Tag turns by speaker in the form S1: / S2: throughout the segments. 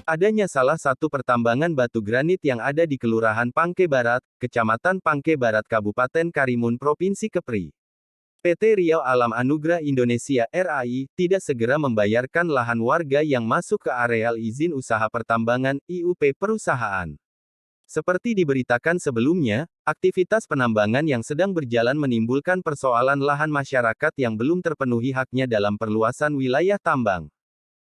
S1: Adanya salah satu pertambangan batu granit yang ada di Kelurahan Pangke Barat, Kecamatan Pangke Barat Kabupaten Karimun Provinsi Kepri. PT Riau Alam Anugerah Indonesia (RAI) tidak segera membayarkan lahan warga yang masuk ke areal izin usaha pertambangan (IUP) perusahaan. Seperti diberitakan sebelumnya, aktivitas penambangan yang sedang berjalan menimbulkan persoalan lahan masyarakat yang belum terpenuhi haknya dalam perluasan wilayah tambang.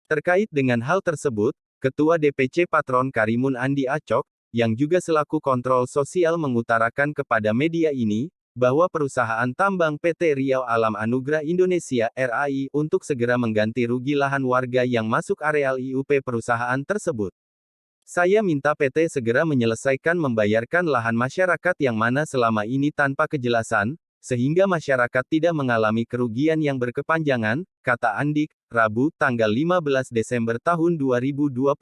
S1: Terkait dengan hal tersebut, Ketua DPC Patron Karimun Andi Acok, yang juga selaku kontrol sosial mengutarakan kepada media ini, bahwa perusahaan tambang PT Riau Alam Anugerah Indonesia (RAI) untuk segera mengganti rugi lahan warga yang masuk areal IUP perusahaan tersebut. Saya minta PT segera menyelesaikan membayarkan lahan masyarakat yang mana selama ini tanpa kejelasan, sehingga masyarakat tidak mengalami kerugian yang berkepanjangan, kata Andik, Rabu, tanggal 15 Desember tahun 2021.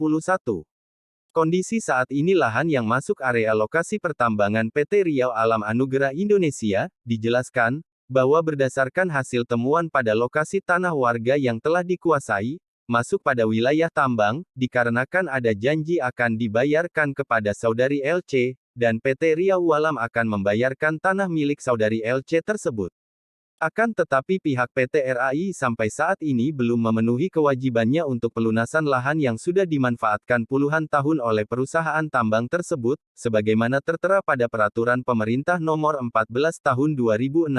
S1: Kondisi saat ini lahan yang masuk area lokasi pertambangan PT Riau Alam Anugerah Indonesia, dijelaskan, bahwa berdasarkan hasil temuan pada lokasi tanah warga yang telah dikuasai, masuk pada wilayah tambang, dikarenakan ada janji akan dibayarkan kepada saudari LC, dan PT Riau Alam akan membayarkan tanah milik saudari LC tersebut. Akan tetapi pihak PT RAI sampai saat ini belum memenuhi kewajibannya untuk pelunasan lahan yang sudah dimanfaatkan puluhan tahun oleh perusahaan tambang tersebut, sebagaimana tertera pada Peraturan Pemerintah Nomor 14 Tahun 2016,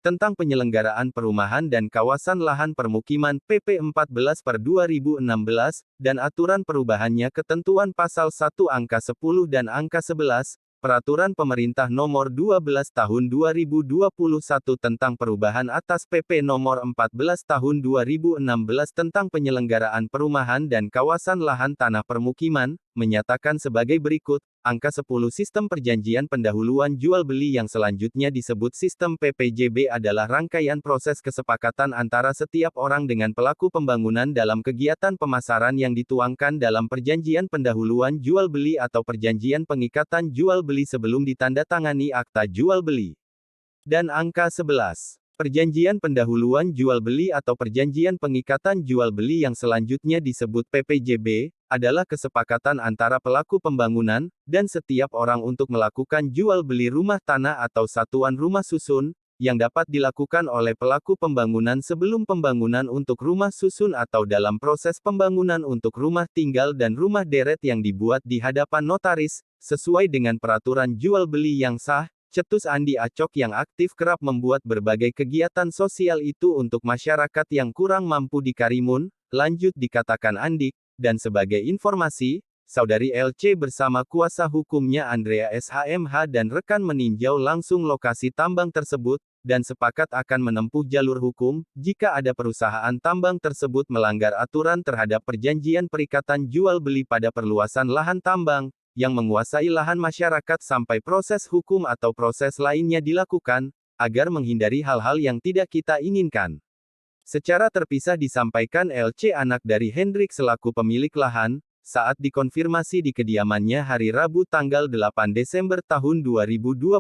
S1: tentang penyelenggaraan perumahan dan kawasan lahan permukiman PP 14/2016, dan aturan perubahannya ketentuan pasal 1 angka 10 dan angka 11, Peraturan Pemerintah Nomor 12 Tahun 2021 tentang perubahan atas PP Nomor 14 Tahun 2016 tentang penyelenggaraan perumahan dan kawasan lahan tanah permukiman, menyatakan sebagai berikut, angka 10 Sistem Perjanjian Pendahuluan Jual Beli yang selanjutnya disebut Sistem PPJB adalah rangkaian proses kesepakatan antara setiap orang dengan pelaku pembangunan dalam kegiatan pemasaran yang dituangkan dalam Perjanjian Pendahuluan Jual Beli atau Perjanjian Pengikatan Jual Beli sebelum ditandatangani Akta Jual Beli. Dan angka 11. Perjanjian Pendahuluan Jual Beli atau Perjanjian Pengikatan Jual Beli yang selanjutnya disebut PPJB, adalah kesepakatan antara pelaku pembangunan, dan setiap orang untuk melakukan jual beli rumah tanah atau satuan rumah susun, yang dapat dilakukan oleh pelaku pembangunan sebelum pembangunan untuk rumah susun atau dalam proses pembangunan untuk rumah tinggal dan rumah deret yang dibuat di hadapan notaris, sesuai dengan peraturan jual beli yang sah. Cetus Andi Acok yang aktif kerap membuat berbagai kegiatan sosial itu untuk masyarakat yang kurang mampu di Karimun, lanjut dikatakan Andik, dan sebagai informasi, saudari LC bersama kuasa hukumnya Andrea SHMH dan rekan meninjau langsung lokasi tambang tersebut, dan sepakat akan menempuh jalur hukum, jika ada perusahaan tambang tersebut melanggar aturan terhadap perjanjian perikatan jual beli pada perluasan lahan tambang, yang menguasai lahan masyarakat sampai proses hukum atau proses lainnya dilakukan, agar menghindari hal-hal yang tidak kita inginkan. Secara terpisah disampaikan LC anak dari Hendrik selaku pemilik lahan, saat dikonfirmasi di kediamannya hari Rabu tanggal 8 Desember tahun 2021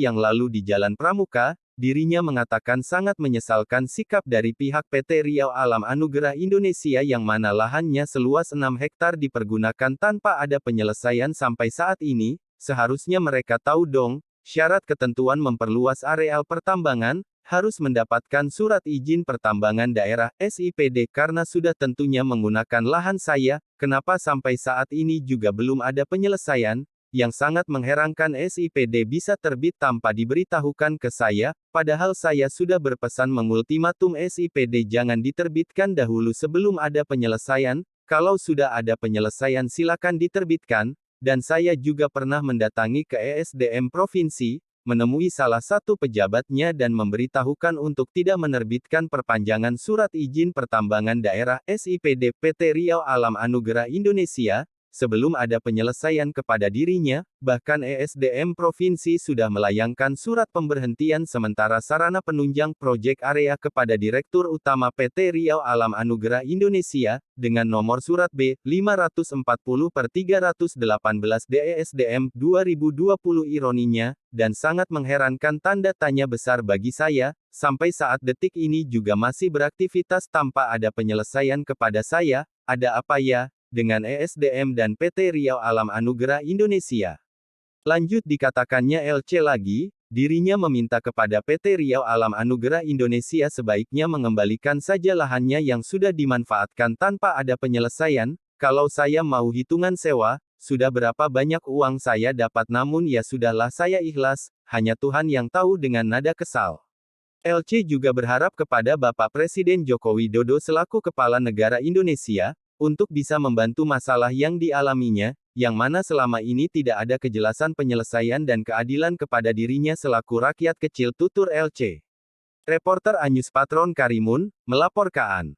S1: yang lalu di Jalan Pramuka, dirinya mengatakan sangat menyesalkan sikap dari pihak PT Riau Alam Anugerah Indonesia yang mana lahannya seluas 6 hektar dipergunakan tanpa ada penyelesaian sampai saat ini, seharusnya mereka tahu dong, syarat ketentuan memperluas areal pertambangan, harus mendapatkan surat izin pertambangan daerah (SIPD) karena sudah tentunya menggunakan lahan saya, kenapa sampai saat ini juga belum ada penyelesaian, yang sangat mengherankan SIPD bisa terbit tanpa diberitahukan ke saya, padahal saya sudah berpesan mengultimatum SIPD jangan diterbitkan dahulu sebelum ada penyelesaian, kalau sudah ada penyelesaian silakan diterbitkan, dan saya juga pernah mendatangi ke ESDM Provinsi, menemui salah satu pejabatnya dan memberitahukan untuk tidak menerbitkan perpanjangan surat izin pertambangan daerah (SIPD) PT Riau Alam Anugerah Indonesia, sebelum ada penyelesaian kepada dirinya, bahkan ESDM Provinsi sudah melayangkan surat pemberhentian sementara sarana penunjang proyek area kepada Direktur Utama PT Riau Alam Anugerah Indonesia, dengan nomor surat B540/318 DESDM 2020 ironinya, dan sangat mengherankan tanda tanya besar bagi saya, sampai saat detik ini juga masih beraktivitas tanpa ada penyelesaian kepada saya, ada apa ya? dengan ESDM dan PT Riau Alam Anugrah Indonesia. Lanjut dikatakannya LC lagi, dirinya meminta kepada PT Riau Alam Anugrah Indonesia sebaiknya mengembalikan saja lahannya yang sudah dimanfaatkan tanpa ada penyelesaian. Kalau saya mau hitungan sewa, sudah berapa banyak uang saya dapat, namun ya sudahlah, saya ikhlas, hanya Tuhan yang tahu, dengan nada kesal. LC juga berharap kepada Bapak Presiden Joko Widodo selaku Kepala Negara Indonesia, untuk bisa membantu masalah yang dialaminya, yang mana selama ini tidak ada kejelasan penyelesaian dan keadilan kepada dirinya selaku rakyat kecil, tutur LC. Reporter Anyus Patron Karimun, melaporkan.